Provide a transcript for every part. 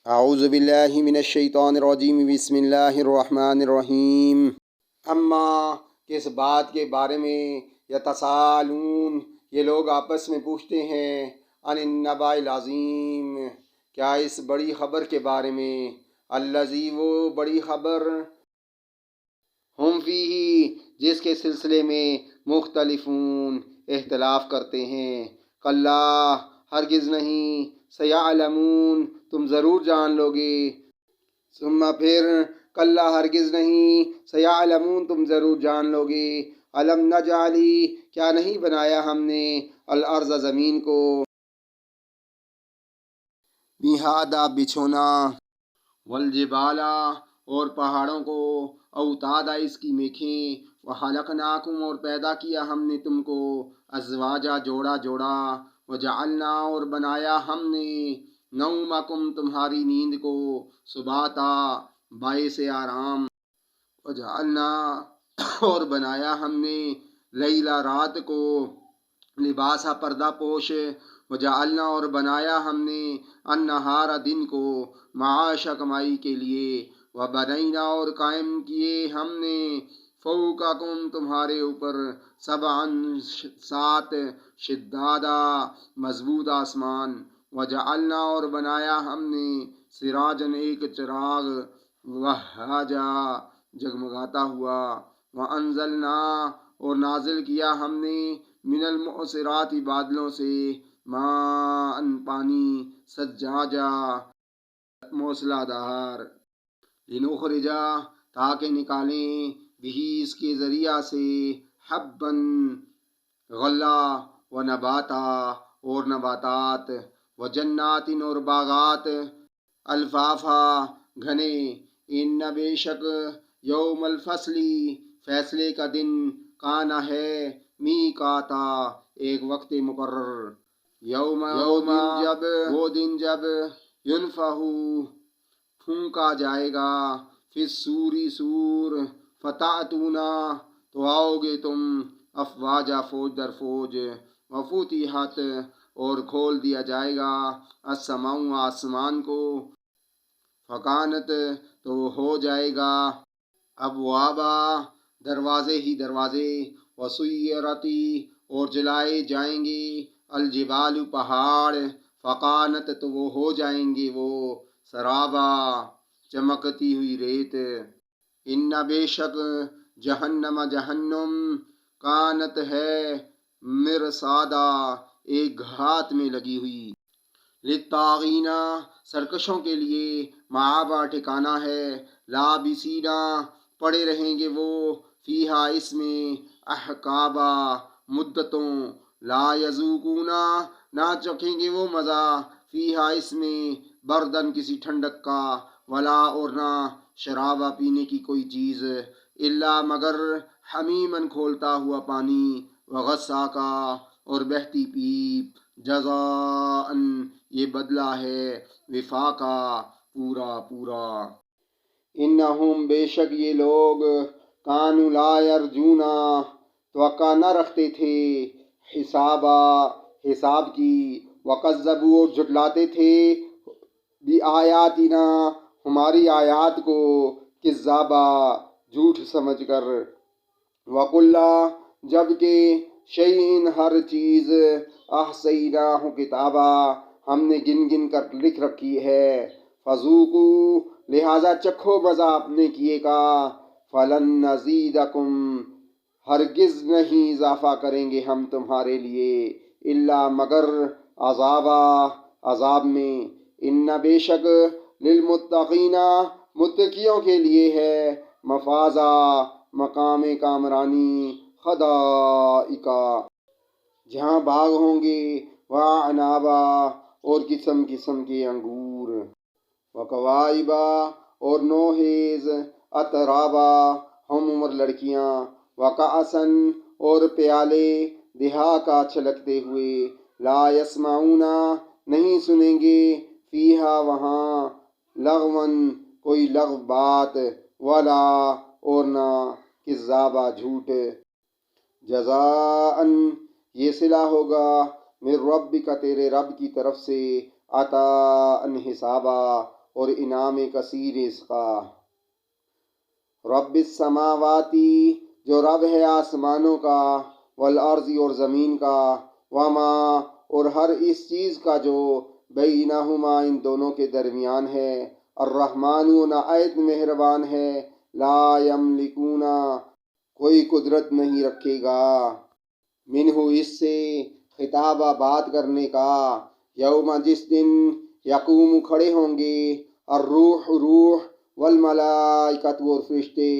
اعوذ باللہ من الشیطان الرجیم بسم اللہ الرحمن الرحیم اما کس بات کے بارے میں یتساءلون یہ لوگ آپس میں پوچھتے ہیں عن النبأ العظیم کیا اس بڑی خبر کے بارے میں الذی وہ بڑی خبر ہم فیہ جس کے سلسلے میں مختلفون اختلاف کرتے ہیں کلا ہرگز نہیں سیعلمون تم ضرور جان لو گے ثم پھر کلا ہرگز نہیں سیعلمون تم ضرور جان لو گے علم نجعلی کیا نہیں بنایا ہم نے الارض زمین کو مہادا بچھونا والجبالا اور پہاڑوں کو اوتادا اس کی میکھیں وخلقناکم اور پیدا کیا ہم نے تم کو ازواجا جوڑا جوڑا وجعلنا اور بنایا ہم نے نومکم تمہاری نیند کو سباتا باعث آرام وجعلنا اور بنایا ہم نے لیلا رات کو لباسا پردہ پوش وجعلنا اور بنایا ہم نے النہار دن کو معاشا کمائی کے لیے وبنینا اور قائم کیے ہم نے فوقکم تمہارے اوپر سبعا سات شدادا مضبوط آسمان وجعلنا اور بنایا ہم نے سراجن ایک چراغ وہاجا جگمگاتا ہوا وانزلنا اور نازل کیا ہم نے من المعصرات بادلوں سے ماء پانی سجاجا موسلا دھار لنخرجا تاکہ نکالیں بھی اس کے ذریعہ سے حبن غلہ و نباتا اور نباتات و جنات اور باغات الفافا گھنے ان بے شک یوم الفصلی فیصلے کا دن کانا ہے میقاتا ایک وقت مقرر یوم وہ دن جب ینفخو پھونکا جائے گا فی سوری سور فتأتونا تو آؤ گے تم افواجا فوج در فوج وفتحت اور کھول دیا جائے گا السماء آسمان کو فکانت تو ہو جائے گا ابوابا دروازے ہی دروازے وسیرتی اور جلائے جائیں گے الجبال پہاڑ فکانت تو وہ ہو جائیں گے وہ سرابا چمکتی ہوئی ریت ان بے شک جہنم جہنم کانت ہے مرصادا ایک گھات میں لگی ہوئی للطاغینا سرکشوں کے لیے مآبا ٹھکانہ ہے لابسینا پڑے رہیں گے وہ فیہا اس میں احقابا مدتوں لا یذوقونا نہ چکھیں گے وہ مزہ فیہا اس میں بردن کسی ٹھنڈک کا ولا اور نہ شرابہ پینے کی کوئی چیز الا مگر حمیمن کھولتا ہوا پانی وغساقا اور بہتی پیپ جزاءً یہ بدلہ ہے وفاقا پورا پورا انہم بے شک یہ لوگ کانوا لا یرجونا توقع نہ رکھتے تھے حساب کی وکذبوا اور جھٹلاتے تھے بآیاتنا ہماری آیات کو کذابا جھوٹ سمجھ کر وکلا جبکہ شیئن ہر چیز احصیناہ کتابا ہم نے گن گن کر لکھ رکھی ہے فذوقو لہذا چکھو مزہ اپنے کیے کا فلن نزیدکم ہرگز نہیں اضافہ کریں گے ہم تمہارے لیے الا مگر عذاب میں ان بے شک للمتقین متقیوں کے لیے ہے مفازا مقام کامرانی خدائقا جہاں باغ ہوں گے وعنابا اور قسم قسم کے انگور وکوائبا اور نوحیز اترابا ہم عمر لڑکیاں وکأسن اور پیالے دہا کا چھلکتے ہوئے لا یسمعونا نہیں سنیں گے فیہا وہاں لغون کوئی لغو بات ولا اور نہ کذابا جھوٹ جزاءً یہ صلہ ہوگا من ربک تیرے رب کی طرف سے عطاءً حسابا اور انعام کثیر اس کا۔ رب السماواتی، جو رب ہے آسمانوں کا، والارض اور زمین کا، وما اور ہر اس چیز کا جو بینہما ان دونوں کے درمیان ہے، الرحمن نہایت مہربان ہے، لا یملکون کوئی قدرت نہیں رکھے گا، منہ اس سے خطاب بات کرنے کا، یوم جس دن یقوم کھڑے ہوں گے، الروح روح، والملائکۃ اور فرشتے،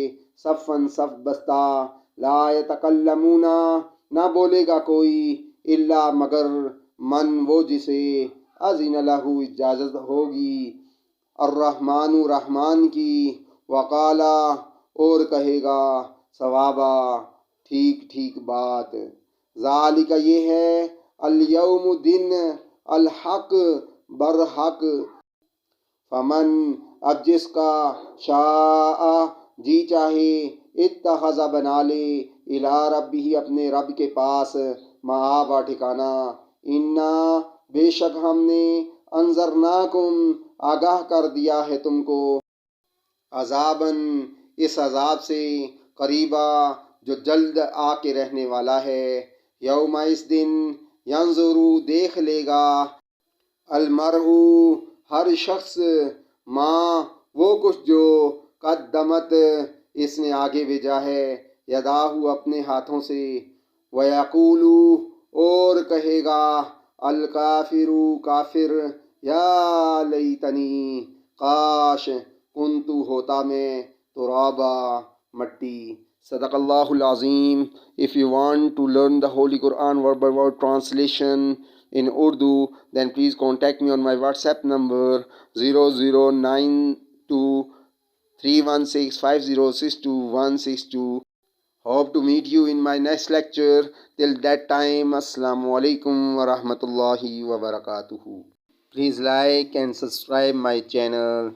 صفاً صف بستہ، لا یتکلمون نہ بولے گا کوئی، الا مگر من وہ جسے اذن لہ اجازت ہوگی، الرحمن رحمان کی، وقالا اور کہے گا، ثوابا ٹھیک ٹھیک بات، ذالک یہ ہے، الیوم دن، الحق برحق، فمن اب جس کا شاء جی چاہے، اتخذ بنا لے، الی ربہ اپنے رب کے پاس، مآبا ٹھکانہ، انا بے شک ہم نے، انذرناکم آگاہ کر دیا ہے تم کو، عذاباً اس عذاب سے، قریبا جو جلد آ کے رہنے والا ہے، یوم اس دن، ینظر دیکھ لے گا، المرء ہر شخص، ماں وہ کچھ جو قدمت اس نے آگے بھیجا ہے، یداہ اپنے ہاتھوں سے، ویقول اور کہے گا، الکافر کافر، یا لیتنی کاش، کنت ہوتا میں، ترابا مٹی۔ صدق اللہ العظیم۔ If you want to learn the Holy Quran word by word translation in Urdu, then please contact me on my WhatsApp number 00923165062162. Hope to meet you in my next lecture. Till that time, Assalamu alaikum wa rahmatullahi wa barakatuhu. Please like and subscribe my channel.